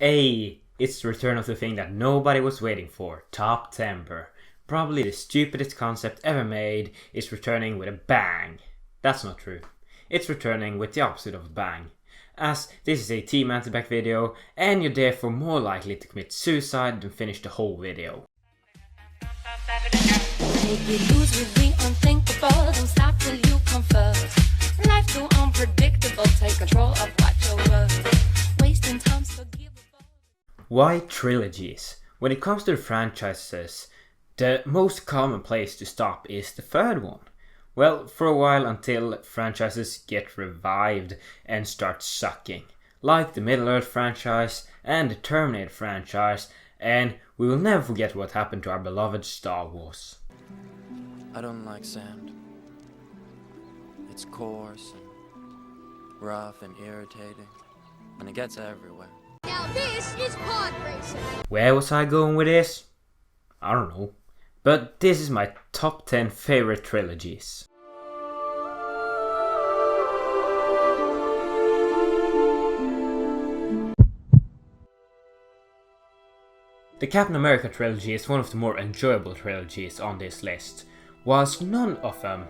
Hey, it's the return of the thing that nobody was waiting for, Top Timber. Probably the stupidest concept ever made is returning with a bang. That's not true. It's returning with the opposite of a bang. As this is a Team Antibac video, and you're therefore more likely to commit suicide than finish the whole video. Make you lose with the unthinkable. Don't stop till you come first. Life too unpredictable. Take control of what you're worth. Wasting time's forgivable. Why trilogies? When it comes to the franchises, the most common place to stop is the third one. Well, for a while until franchises get revived and start sucking. Like the Middle-earth franchise and the Terminator franchise, and we will never forget what happened to our beloved Star Wars. I don't like sand. It's coarse and rough and irritating, and it gets everywhere. Now this is pod racing. Where was I going with this? I don't know. But this is my top 10 favorite trilogies. The Captain America trilogy is one of the more enjoyable trilogies on this list. Whilst none of them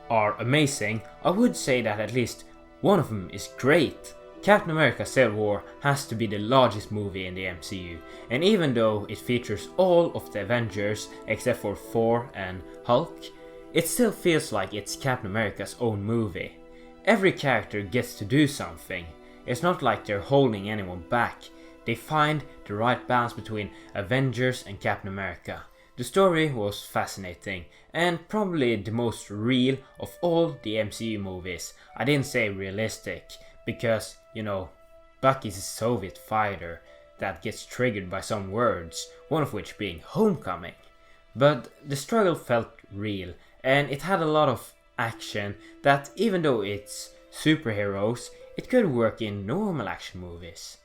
are amazing, I would say that at least one of them is great. Captain America Civil War has to be the largest movie in the MCU, and even though it features all of the Avengers except for Thor and Hulk, it still feels like it's Captain America's own movie. Every character gets to do something. It's not like they're holding anyone back. They find the right balance between Avengers and Captain America. The story was fascinating and probably the most real of all the MCU movies. I didn't say realistic because, you know, Bucky's a Soviet fighter that gets triggered by some words, one of which being homecoming. But the struggle felt real and it had a lot of action that even though it's superheroes, it could work in normal action movies.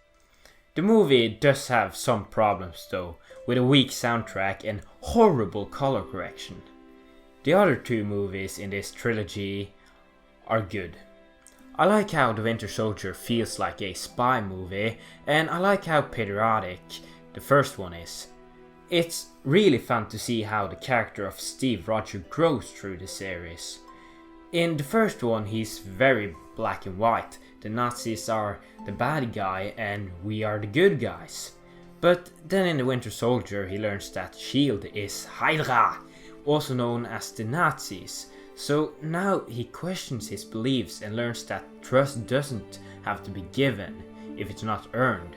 The movie does have some problems though, with a weak soundtrack and horrible color correction. The other two movies in this trilogy are good. I like how The Winter Soldier feels like a spy movie, and I like how patriotic the first one is. It's really fun to see how the character of Steve Rogers grows through the series. In the first one he's very black and white. The Nazis are the bad guy and we are the good guys. But then in The Winter Soldier he learns that S.H.I.E.L.D. is Hydra, also known as the Nazis. So now he questions his beliefs and learns that trust doesn't have to be given if it's not earned.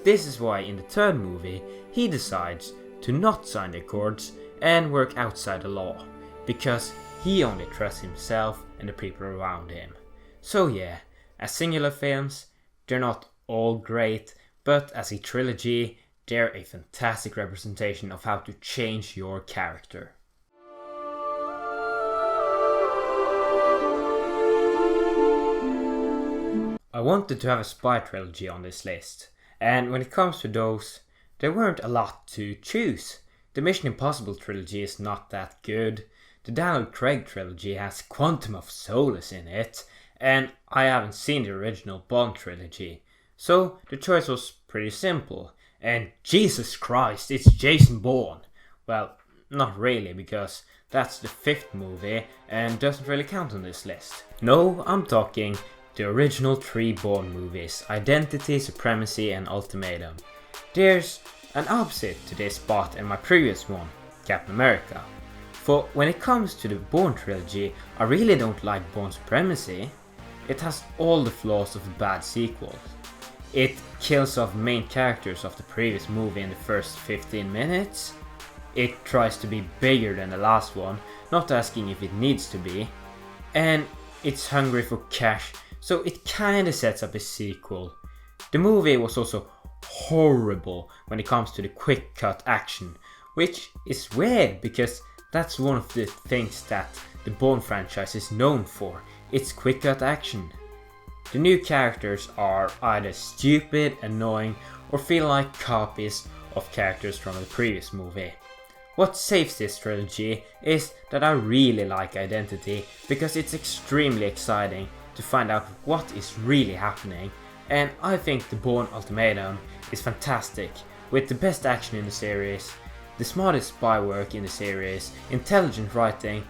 This is why in the third movie he decides to not sign the accords and work outside the law, because he only trusts himself and the people around him. So yeah, as singular films, they're not all great, but as a trilogy, they're a fantastic representation of how to change your character. I wanted to have a spy trilogy on this list, and when it comes to those, there weren't a lot to choose. The Mission Impossible trilogy is not that good, the Daniel Craig trilogy has Quantum of Solace in it, and I haven't seen the original Bond trilogy, so the choice was pretty simple. And Jesus Christ, it's Jason Bourne! Well, not really, because that's the fifth movie and doesn't really count on this list. No, I'm talking the original three Bourne movies, Identity, Supremacy and Ultimatum. There's an opposite to this spot in my previous one, Captain America. For when it comes to the Bourne trilogy, I really don't like Bourne Supremacy. It has all the flaws of a bad sequel. It kills off main characters of the previous movie in the first 15 minutes. It tries to be bigger than the last one, not asking if it needs to be. And it's hungry for cash, so it kinda sets up a sequel. The movie was also horrible when it comes to the quick cut action, which is weird because that's one of the things that the Bourne franchise is known for, its quick cut action. The new characters are either stupid, annoying, or feel like copies of characters from the previous movie. What saves this trilogy is that I really like Identity because it's extremely exciting to find out what is really happening, and I think the Bourne Ultimatum is fantastic, with the best action in the series, the smartest spy work in the series, intelligent writing,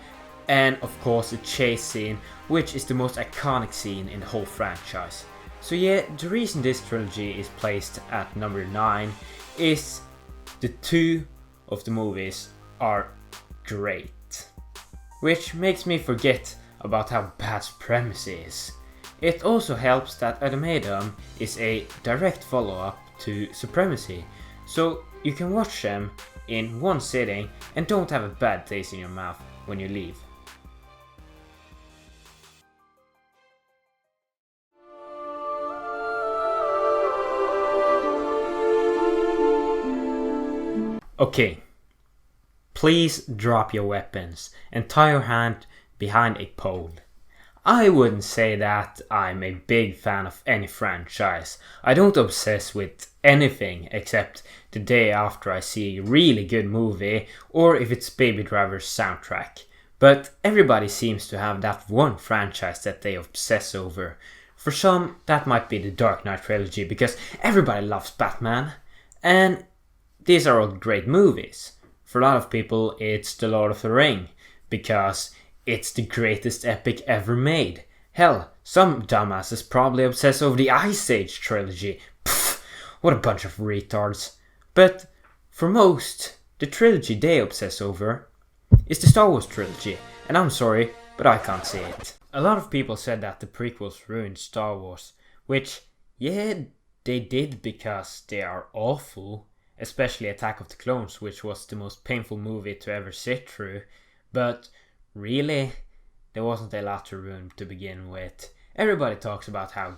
and of course a chase scene, which is the most iconic scene in the whole franchise. So yeah, the reason this trilogy is placed at number 9 is the 2 of the movies are great. Which makes me forget about how bad Supremacy is. It also helps that Ultimatum is a direct follow-up to Supremacy, so you can watch them in one sitting and don't have a bad taste in your mouth when you leave. Okay, please drop your weapons and tie your hand behind a pole. I wouldn't say that I'm a big fan of any franchise. I don't obsess with anything except the day after I see a really good movie or if it's Baby Driver's soundtrack. But everybody seems to have that one franchise that they obsess over. For some, that might be the Dark Knight trilogy because everybody loves Batman. And these are all great movies. For a lot of people, it's The Lord of the Ring because it's the greatest epic ever made. Hell, some dumbasses probably obsess over the Ice Age trilogy. Pfft, what a bunch of retards. But for most, the trilogy they obsess over is the Star Wars trilogy, and I'm sorry, but I can't see it. A lot of people said that the prequels ruined Star Wars, which, yeah, they did because they are awful, especially Attack of the Clones, which was the most painful movie to ever sit through, but really, there wasn't a lot to ruin to begin with. Everybody talks about how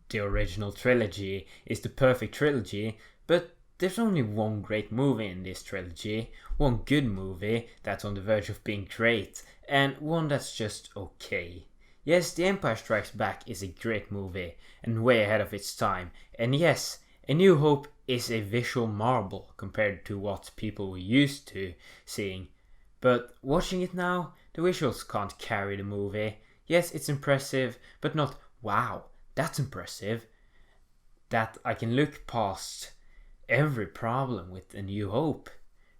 the original trilogy is the perfect trilogy, but there's only one great movie in this trilogy, one good movie that's on the verge of being great, and one that's just okay. Yes, The Empire Strikes Back is a great movie, and way ahead of its time, and yes, A New Hope is a visual marvel compared to what people were used to seeing. But watching it now, the visuals can't carry the movie. Yes, it's impressive, but not, wow, that's impressive. That I can look past every problem with A New Hope.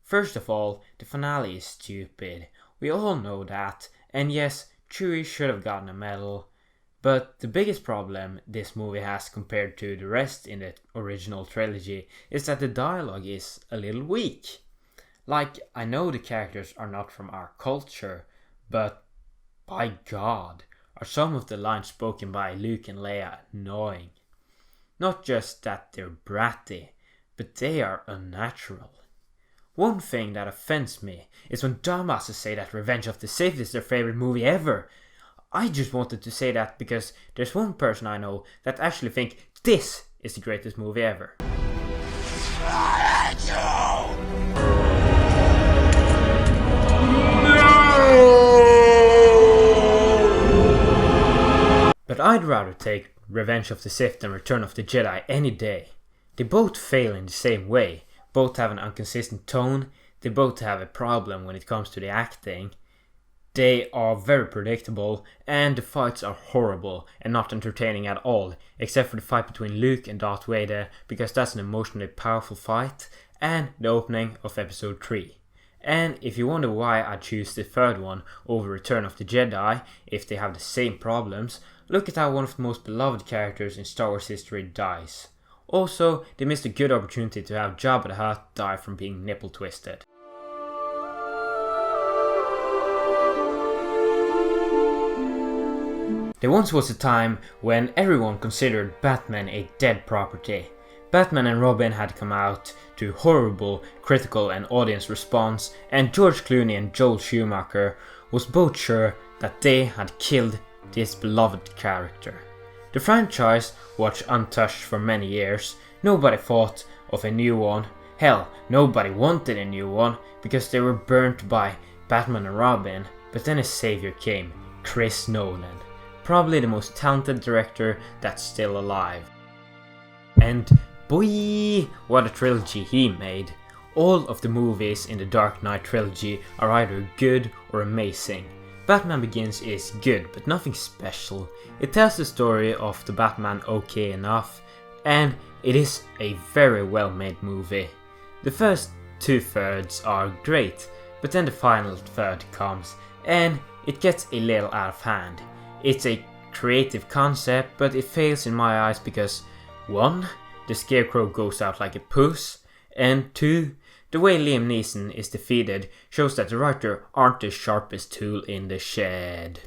First of all, the finale is stupid. We all know that. And yes, Chewie should have gotten a medal. But the biggest problem this movie has compared to the rest in the original trilogy is that the dialogue is a little weak. Like, I know the characters are not from our culture, but by God, are some of the lines spoken by Luke and Leia annoying. Not just that they're bratty, but they are unnatural. One thing that offends me is when dumbasses say that Revenge of the Sith is their favorite movie ever. I just wanted to say that because there's one person I know that actually think this is the greatest movie ever. But I'd rather take Revenge of the Sith than Return of the Jedi any day. They both fail in the same way, both have an inconsistent tone, they both have a problem when it comes to the acting. They are very predictable, and the fights are horrible and not entertaining at all, except for the fight between Luke and Darth Vader, because that's an emotionally powerful fight, and the opening of episode 3. And if you wonder why I choose the third one over Return of the Jedi, if they have the same problems, look at how one of the most beloved characters in Star Wars history dies. Also, they missed a good opportunity to have Jabba the Hutt die from being nipple twisted. There once was a time when everyone considered Batman a dead property. Batman and Robin had come out to horrible critical and audience response, and George Clooney and Joel Schumacher was both sure that they had killed this beloved character. The franchise was untouched for many years. Nobody thought of a new one. Hell, nobody wanted a new one because they were burnt by Batman and Robin. But then a savior came, Chris Nolan. Probably the most talented director that's still alive. And boy, what a trilogy he made. All of the movies in the Dark Knight trilogy are either good or amazing. Batman Begins is good, but nothing special. It tells the story of the Batman okay enough, and It is a very well made movie. The first 2/3 are great, but then the final third comes and it gets a little out of hand. It's a creative concept, but it fails in my eyes because 1. The scarecrow goes out like a puss, and 2. The way Liam Neeson is defeated shows that the writer aren't the sharpest tool in the shed.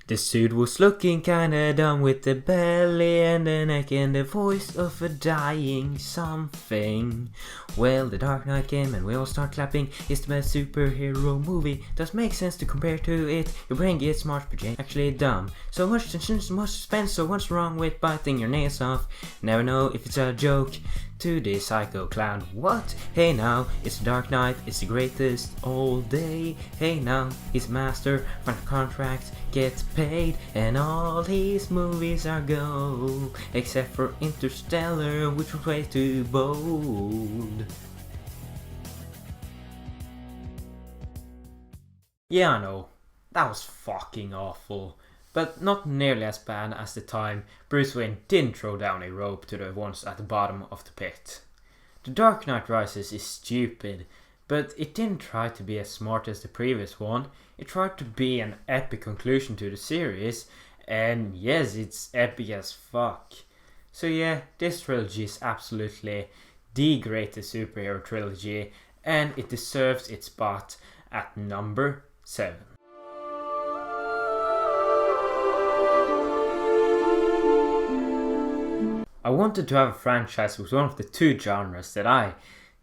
The suit was looking kinda dumb with the belly and the neck and the voice of a dying something. Well, The Dark Knight came and we all start clapping. It's the best superhero movie. Does make sense to compare to it. Your brain gets smart but you're actually dumb. So much tension, so much suspense, so what's wrong with biting your nails off? Never know if it's a joke. To the psycho clown, what? Hey now, it's the Dark Knight, it's the greatest all day. Hey now, he's master, find a contract, gets paid, and all his movies are gold, except for Interstellar, which was way too bold. Yeah, I know, that was fucking awful. But not nearly as bad as the time Bruce Wayne didn't throw down a rope to the ones at the bottom of the pit. The Dark Knight Rises is stupid, but it didn't try to be as smart as the previous one. It tried to be an epic conclusion to the series, and yes, it's epic as fuck. So yeah, this trilogy is absolutely the greatest superhero trilogy, and it deserves its spot at number 7. I wanted to have a franchise with one of the 2 genres that I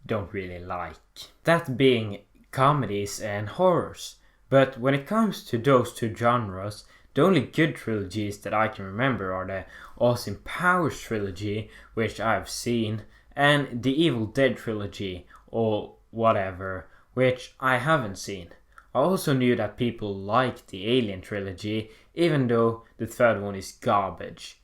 don't really like, that being comedies and horrors. But when it comes to those 2 genres, the only good trilogies that I can remember are the Austin Powers trilogy, which I've seen, and the Evil Dead trilogy, or whatever, which I haven't seen. I also knew that people liked the Alien trilogy, even though the third one is garbage.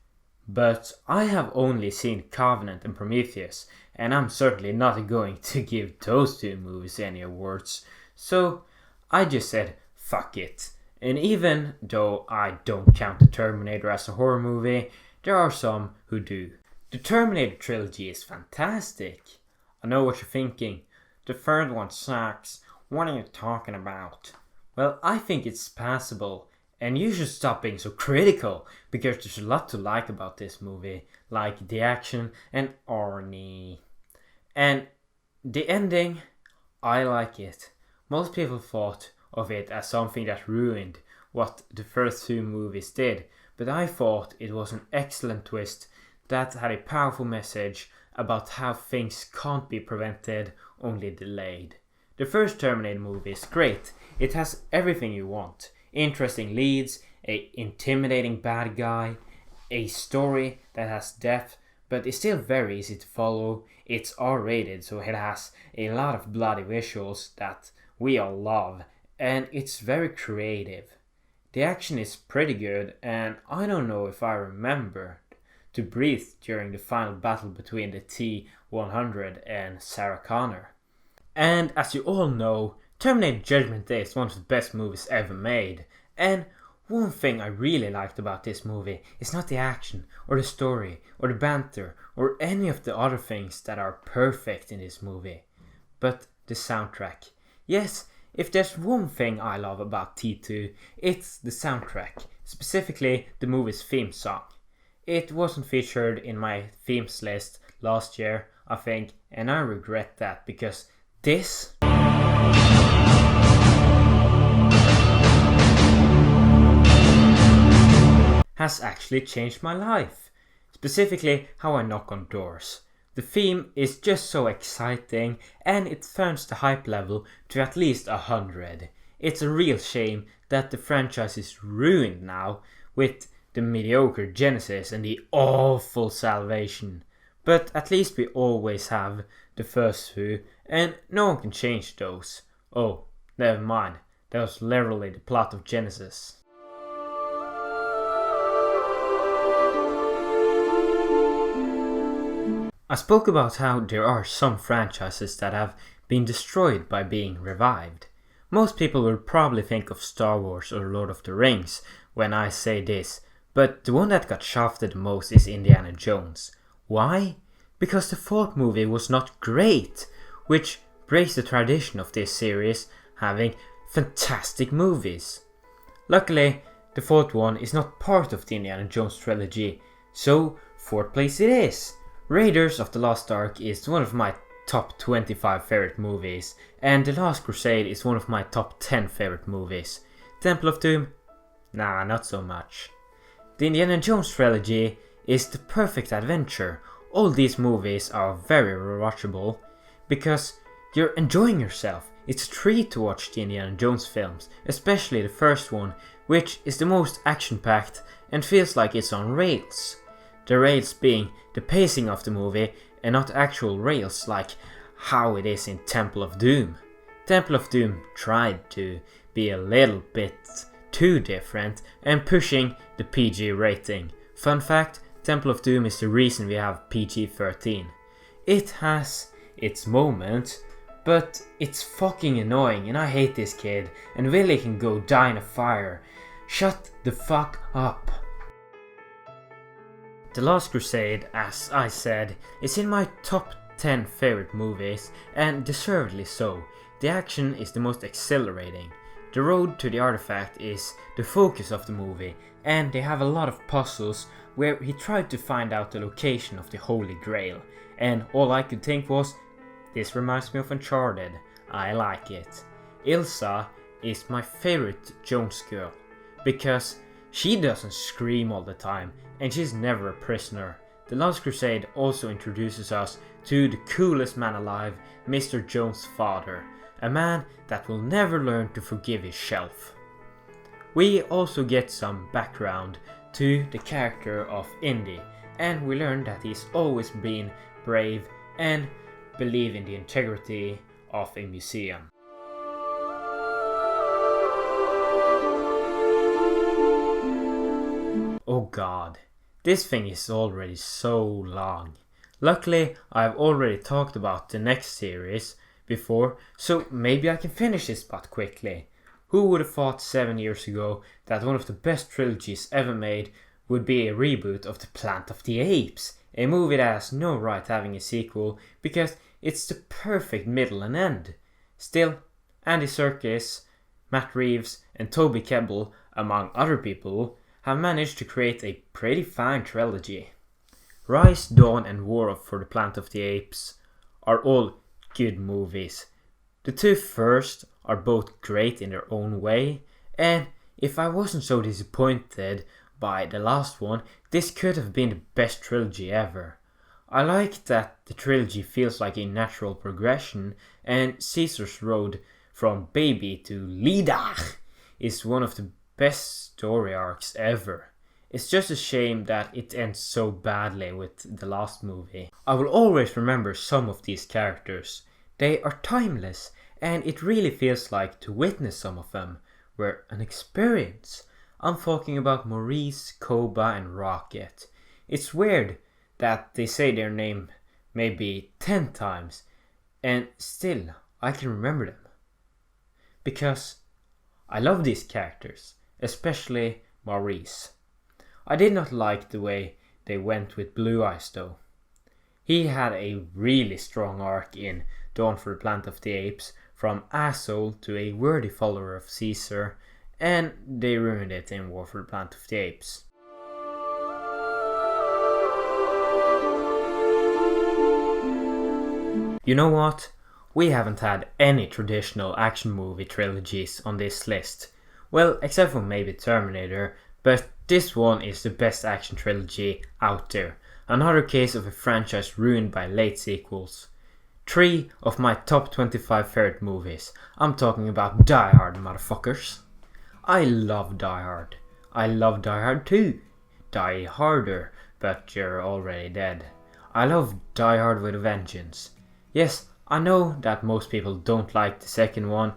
But I have only seen Covenant and Prometheus, and I'm certainly not going to give those 2 movies any awards. So I just said, fuck it. And even though I don't count the Terminator as a horror movie, there are some who do. The Terminator trilogy is fantastic. I know what you're thinking. The third one sucks. What are you talking about? Well, I think it's passable. And you should stop being so critical, because there's a lot to like about this movie, like the action and Arnie. And the ending, I like it. Most people thought of it as something that ruined what the first 2 movies did, but I thought it was an excellent twist that had a powerful message about how things can't be prevented, only delayed. The first Terminator movie is great. It has everything you want. Interesting leads, a intimidating bad guy, a story that has depth but is still very easy to follow. It's R-rated, so it has a lot of bloody visuals that we all love, and it's very creative. The action is pretty good, and I don't know if I remembered to breathe during the final battle between the T-100 and Sarah Connor. And as you all know, Terminator Judgment Day is one of the best movies ever made, and one thing I really liked about this movie is not the action, or the story, or the banter, or any of the other things that are perfect in this movie, but the soundtrack. Yes, if there's one thing I love about T2, it's the soundtrack, specifically the movie's theme song. It wasn't featured in my themes list last year, I think, and I regret that, because this has actually changed my life. Specifically, how I knock on doors. The theme is just so exciting, and it turns the hype level to at least 100. It's a real shame that the franchise is ruined now with the mediocre Genesis and the awful Salvation. But at least we always have the first 2, and no one can change those. Oh, never mind. That was literally the plot of Genesis. I spoke about how there are some franchises that have been destroyed by being revived. Most people will probably think of Star Wars or Lord of the Rings when I say this, but the one that got shafted the most is Indiana Jones. Why? because the fourth movie was not great, which breaks the tradition of this series having fantastic movies. Luckily, the fourth one is not part of the Indiana Jones trilogy, so fourth place it is. Raiders of the Lost Ark is one of my top 25 favorite movies, and The Last Crusade is one of my top 10 favorite movies. Temple of Doom? Nah, not so much. The Indiana Jones trilogy is the perfect adventure. All these movies are very rewatchable because you're enjoying yourself. It's a treat to watch the Indiana Jones films, especially the first one, which is the most action-packed and feels like it's on rails. The rails being the pacing of the movie and not actual rails like how it is in Temple of Doom. Temple of Doom tried to be a little bit too different and pushing the PG rating. Fun fact, Temple of Doom is the reason we have PG-13. It has its moments, but it's fucking annoying and I hate this kid, and Willie can go die in a fire. Shut the fuck up. The Last Crusade, as I said, is in my top 10 favorite movies, and deservedly so. The action is the most exhilarating. The road to the artifact is the focus of the movie, and they have a lot of puzzles where he tried to find out the location of the Holy Grail, and all I could think was, this reminds me of Uncharted. I like it. Ilsa is my favorite Jones girl, because she doesn't scream all the time, and she's never a prisoner. The Last Crusade also introduces us to the coolest man alive, Mr. Jones' father, a man that will never learn to forgive his shelf. We also get some background to the character of Indy, and we learn that he's always been brave and believe in the integrity of a museum. Oh god, this thing is already so long. Luckily, I've already talked about the next series before, so maybe I can finish this part quickly. Who would have thought 7 years ago that one of the best trilogies ever made would be a reboot of The Planet of the Apes, a movie that has no right having a sequel because it's the perfect middle and end. Still, Andy Serkis, Matt Reeves and Toby Kebbell, among other people, have managed to create a pretty fine trilogy. Rise, Dawn and War for The Planet of the Apes are all good movies. The two first are both great in their own way, and if I wasn't so disappointed by the last one, this could have been the best trilogy ever. I like that the trilogy feels like a natural progression, and Caesar's road from baby to leader is one of the best story arcs ever. It's just a shame that it ends so badly with the last movie. I will always remember some of these characters. They are timeless, and it really feels like to witness some of them were an experience. I'm talking about Maurice, Koba and Rocket. It's weird that they say their name maybe 10 times and still I can remember them. Because I love these characters, especially Maurice. I did not like the way they went with Blue Eyes though. He had a really strong arc in Dawn for the Planet of the Apes, from asshole to a worthy follower of Caesar, and they ruined it in War for the Planet of the Apes. You know what? We haven't had any traditional action movie trilogies on this list. Well, except for maybe Terminator, but this one is the best action trilogy out there. Another case of a franchise ruined by late sequels. 3 of my top 25 favorite movies. I'm talking about Die Hard, motherfuckers. I love Die Hard. I love Die Hard 2. Die Harder, but you're already dead. I love Die Hard with a Vengeance. Yes, I know that most people don't like the second one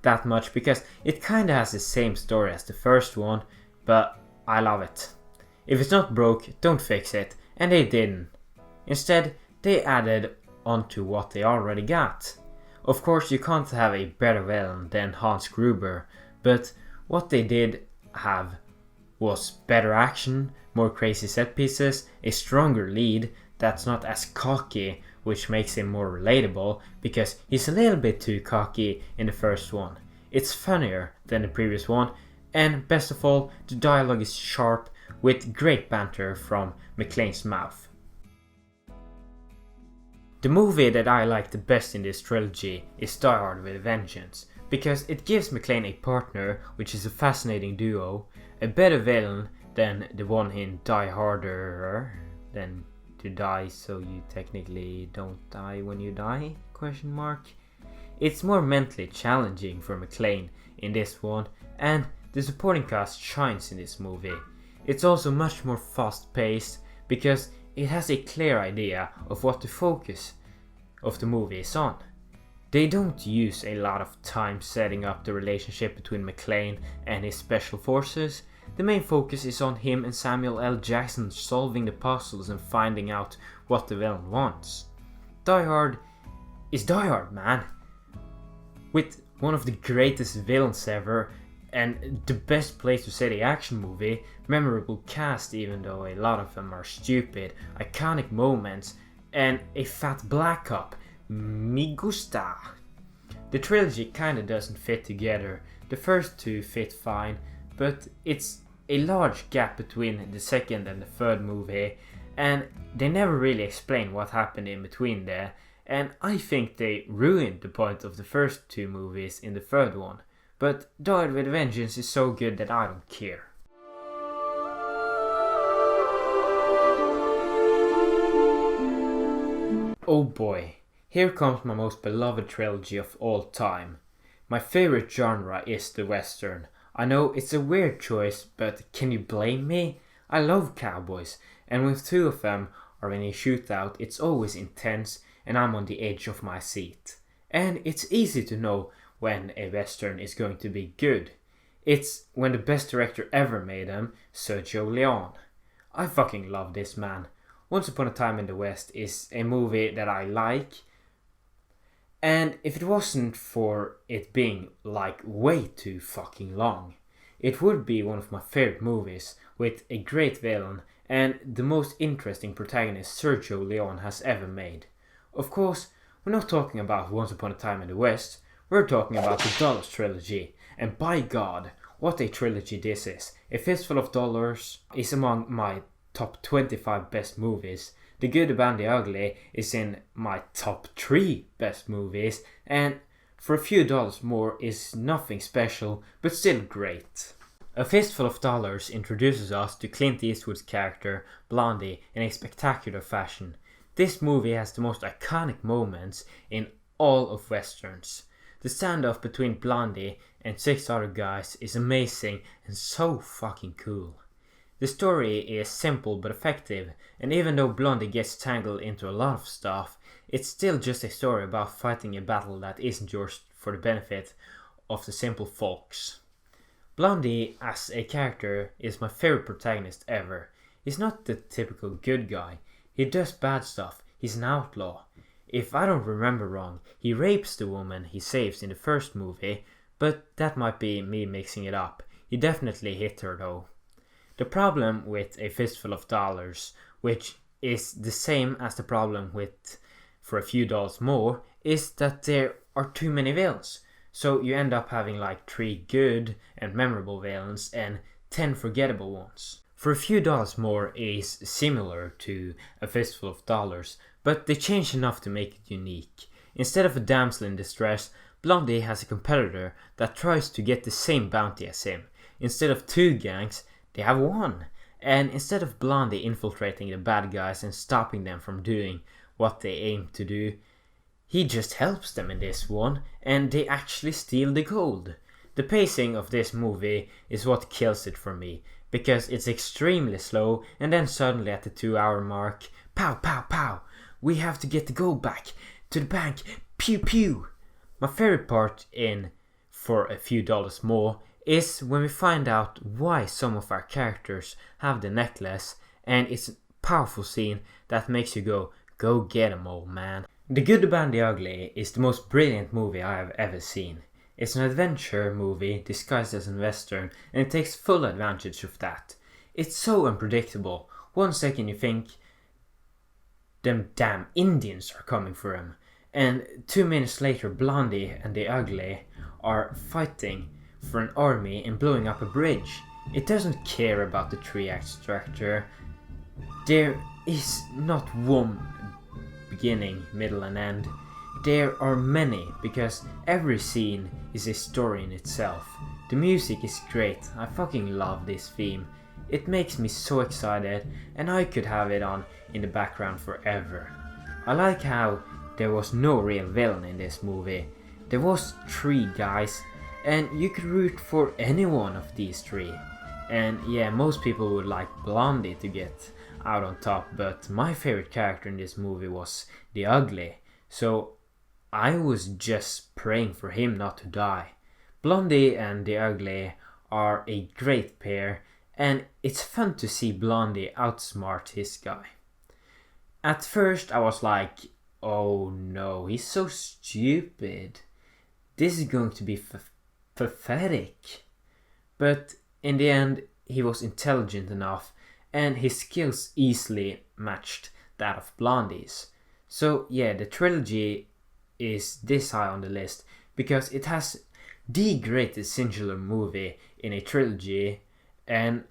that much because it kinda has the same story as the first one, but I love it. If it's not broke, don't fix it, and they didn't. Instead, they added onto what they already got. Of course, you can't have a better villain than Hans Gruber, but what they did have was better action, more crazy set pieces, a stronger lead that's not as cocky, which makes him more relatable, because he's a little bit too cocky in the first one. It's funnier than the previous one, and best of all, the dialogue is sharp with great banter from McClane's mouth. The movie that I like the best in this trilogy is Die Hard with a Vengeance, because it gives McClane a partner, which is a fascinating duo, a better villain than the one in Die Harder than to die so you technically don't die when you die? ? It's more mentally challenging for McClane in this one, and the supporting cast shines in this movie. It's also much more fast paced because it has a clear idea of what the focus of the movie is on. They don't use a lot of time setting up the relationship between McClane and his special forces. The main focus is on him and Samuel L. Jackson solving the puzzles and finding out what the villain wants. Die Hard is Die Hard, man. With one of the greatest villains ever and the best place to set a action movie, memorable cast even though a lot of them are stupid, iconic moments, and a fat black cop. Me gusta. The trilogy kinda doesn't fit together. The first two fit fine, but it's a large gap between the second and the third movie, and they never really explain what happened in between there, and I think they ruined the point of the first two movies in the third one. But Die Hard with Vengeance is so good that I don't care. Oh boy, here comes my most beloved trilogy of all time. My favorite genre is the Western. I know it's a weird choice, but can you blame me? I love cowboys, and when two of them are in a shootout, it's always intense and I'm on the edge of my seat. And it's easy to know when a Western is going to be good. It's when the best director ever made them, Sergio Leone. I fucking love this man. Once Upon a Time in the West is a movie that I like, and if it wasn't for it being like way too fucking long, it would be one of my favorite movies with a great villain and the most interesting protagonist Sergio Leone has ever made. Of course, we're not talking about Once Upon a Time in the West, we're talking about the Dollars trilogy, and by God, what a trilogy this is. A Fistful of Dollars is among my top 25 best movies. The Good, the Bad, the Ugly is in my top 3 best movies, and For a Few Dollars More is nothing special, but still great. A Fistful of Dollars introduces us to Clint Eastwood's character, Blondie, in a spectacular fashion. This movie has the most iconic moments in all of westerns. The standoff between Blondie and 6 other guys is amazing and so fucking cool. The story is simple but effective, and even though Blondie gets tangled into a lot of stuff, it's still just a story about fighting a battle that isn't yours for the benefit of the simple folks. Blondie as a character is my favorite protagonist ever. He's not the typical good guy. He does bad stuff. He's an outlaw. If I don't remember wrong, he rapes the woman he saves in the first movie, but that might be me mixing it up. He definitely hit her though. The problem with A Fistful of Dollars, which is the same as the problem with For a Few Dollars More, is that there are too many villains. So you end up having like 3 good and memorable villains and 10 forgettable ones. For a Few Dollars More is similar to A Fistful of Dollars, but they change enough to make it unique. Instead of a damsel in distress, Blondie has a competitor that tries to get the same bounty as him. Instead of 2 gangs, they have 1. And instead of Blondie infiltrating the bad guys and stopping them from doing what they aim to do, he just helps them in this one, and they actually steal the gold. The pacing of this movie is what kills it for me, because it's extremely slow, and then suddenly at the 2-hour mark, pow pow pow, we have to get the gold back to the bank, pew pew. My favorite part in For a Few Dollars More is when we find out why some of our characters have the necklace, and it's a powerful scene that makes you go get 'em, old man. The Good, the Bad, the Ugly is the most brilliant movie I have ever seen. It's an adventure movie disguised as a western, and it takes full advantage of that. It's so unpredictable. One second you think them damn Indians are coming for him. And 2 minutes later, Blondie and the Ugly are fighting for an army and blowing up a bridge. It doesn't care about the 3-act structure. There is not one beginning, middle and end. There are many, because every scene is a story in itself. The music is great, I fucking love this theme. It makes me so excited, and I could have it on in the background forever. I like how there was no real villain in this movie. There was 3 guys, and you could root for any one of these 3. And yeah, most people would like Blondie to get out on top, but my favorite character in this movie was the Ugly, so I was just praying for him not to die. Blondie and the Ugly are a great pair, and it's fun to see Blondie outsmart his guy. At first I was like, oh no, he's so stupid. This is going to be pathetic. But in the end, he was intelligent enough, and his skills easily matched that of Blondie's. So yeah, the trilogy is this high on the list because it has the greatest singular movie in a trilogy, and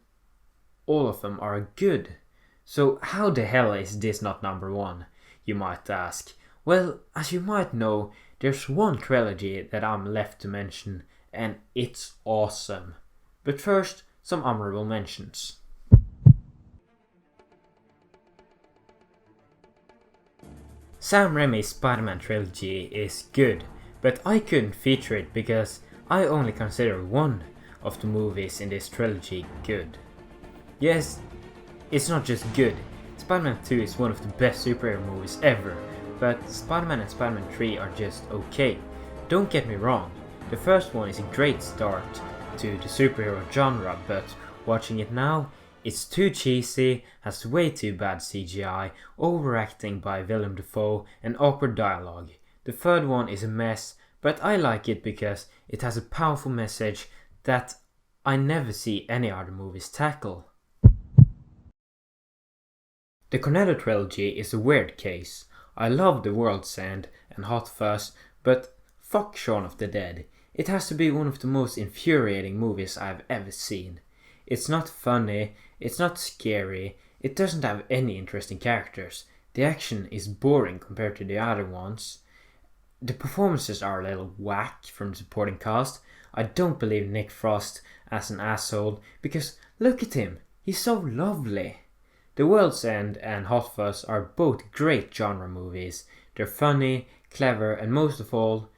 all of them are good. So how the hell is this not number 1, you might ask? Well, as you might know, there's one trilogy that I'm left to mention, and it's awesome. But first, some honorable mentions. Sam Raimi's Spider-Man trilogy is good, but I couldn't feature it because I only consider one of the movies in this trilogy good. Yes, it's not just good. Spider-Man 2 is one of the best superhero movies ever, but Spider-Man and Spider-Man 3 are just okay. Don't get me wrong, the first one is a great start to the superhero genre, but watching it now, it's too cheesy, has way too bad CGI, overacting by Willem Dafoe, and awkward dialogue. The third one is a mess, but I like it because it has a powerful message that I never see any other movies tackle. The Cornetto trilogy is a weird case. I love The World's End and Hot Fuzz, but fuck Shaun of the Dead. It has to be one of the most infuriating movies I've ever seen. It's not funny, it's not scary, it doesn't have any interesting characters. The action is boring compared to the other ones. The performances are a little whack from the supporting cast. I don't believe Nick Frost as an asshole, because look at him, he's so lovely. The World's End and Hot Fuzz are both great genre movies. They're funny, clever, and most of all,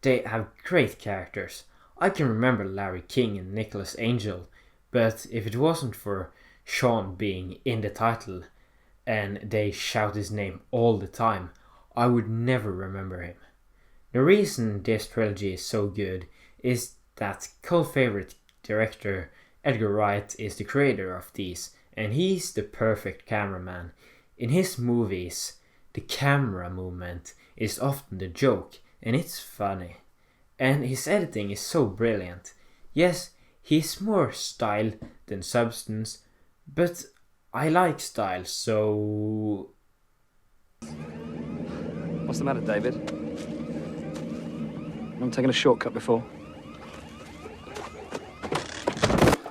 they have great characters. I can remember Larry King and Nicholas Angel, but if it wasn't for Sean being in the title and they shout his name all the time, I would never remember him. The reason this trilogy is so good is that cult favorite director Edgar Wright is the creator of these, and he's the perfect cameraman. In his movies, the camera movement is often the joke, and it's funny. And his editing is so brilliant. Yes, he's more style than substance, but I like style, so... What's the matter, David? I'm taking a shortcut before.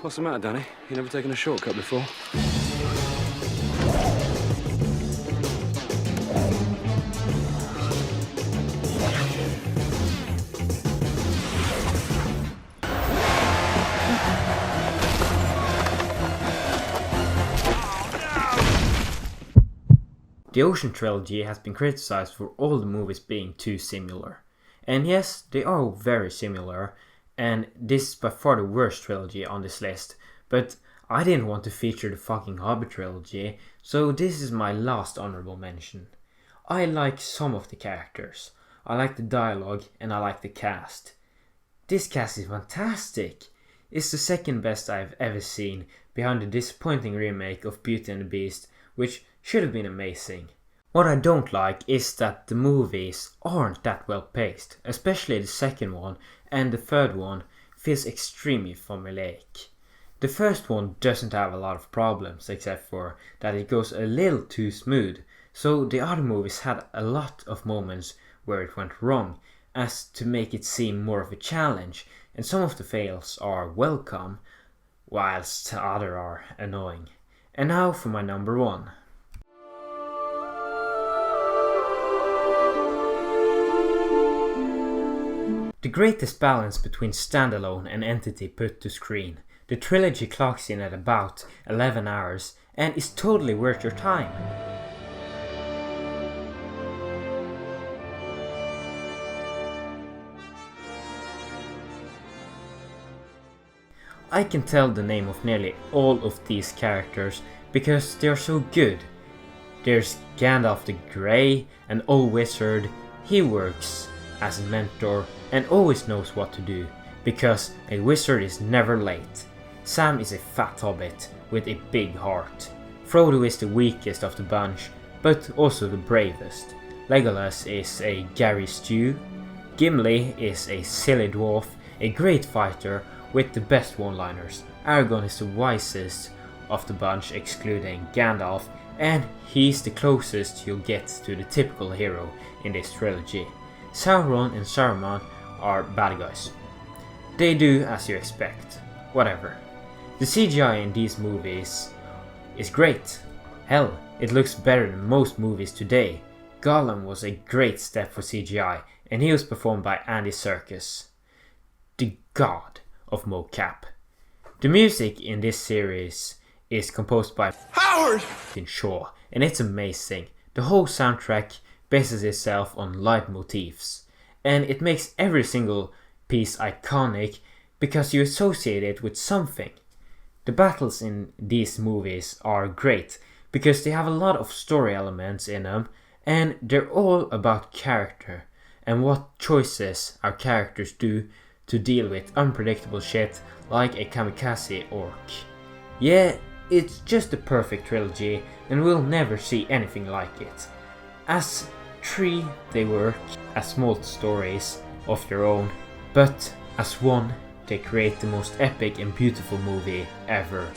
What's the matter, Danny? You never taken a shortcut before? The Ocean trilogy has been criticized for all the movies being too similar. And yes, they are very similar, and this is by far the worst trilogy on this list, but I didn't want to feature the fucking Hobbit trilogy, so this is my last honorable mention. I like some of the characters, I like the dialogue, and I like the cast. This cast is fantastic! It's the second best I've ever seen, behind the disappointing remake of Beauty and the Beast, which should have been amazing. What I don't like is that the movies aren't that well paced, especially the second one, and the third one feels extremely formulaic. The first one doesn't have a lot of problems, except for that it goes a little too smooth. so the other movies had a lot of moments where it went wrong, as to make it seem more of a challenge, and some of the fails are welcome, whilst the other are annoying. And now for my number 1. The greatest balance between standalone and entity put to screen. The trilogy clocks in at about 11 hours and is totally worth your time. I can tell the name of nearly all of these characters because they are so good. There's Gandalf the Grey, an old wizard. He works as a mentor and always knows what to do, because a wizard is never late. Sam is a fat hobbit with a big heart. Frodo is the weakest of the bunch, but also the bravest. Legolas is a Gary Stew. Gimli is a silly dwarf, a great fighter with the best one-liners. Aragorn is the wisest of the bunch excluding Gandalf, and he's the closest you'll get to the typical hero in this trilogy. Sauron and Saruman are bad guys. They do as you expect. Whatever. The CGI in these movies is great. Hell, it looks better than most movies today. Gollum was a great step for CGI, and he was performed by Andy Serkis, the god of mocap. The music in this series is composed by Howard Shaw, and it's amazing. The whole soundtrack bases itself on leitmotifs, and it makes every single piece iconic because you associate it with something. The battles in these movies are great because they have a lot of story elements in them, and they're all about character and what choices our characters do to deal with unpredictable shit like a kamikaze orc. Yeah, it's just the perfect trilogy, and we'll never see anything like it. As 3, they work as small stories of their own, but as one, they create the most epic and beautiful movie ever.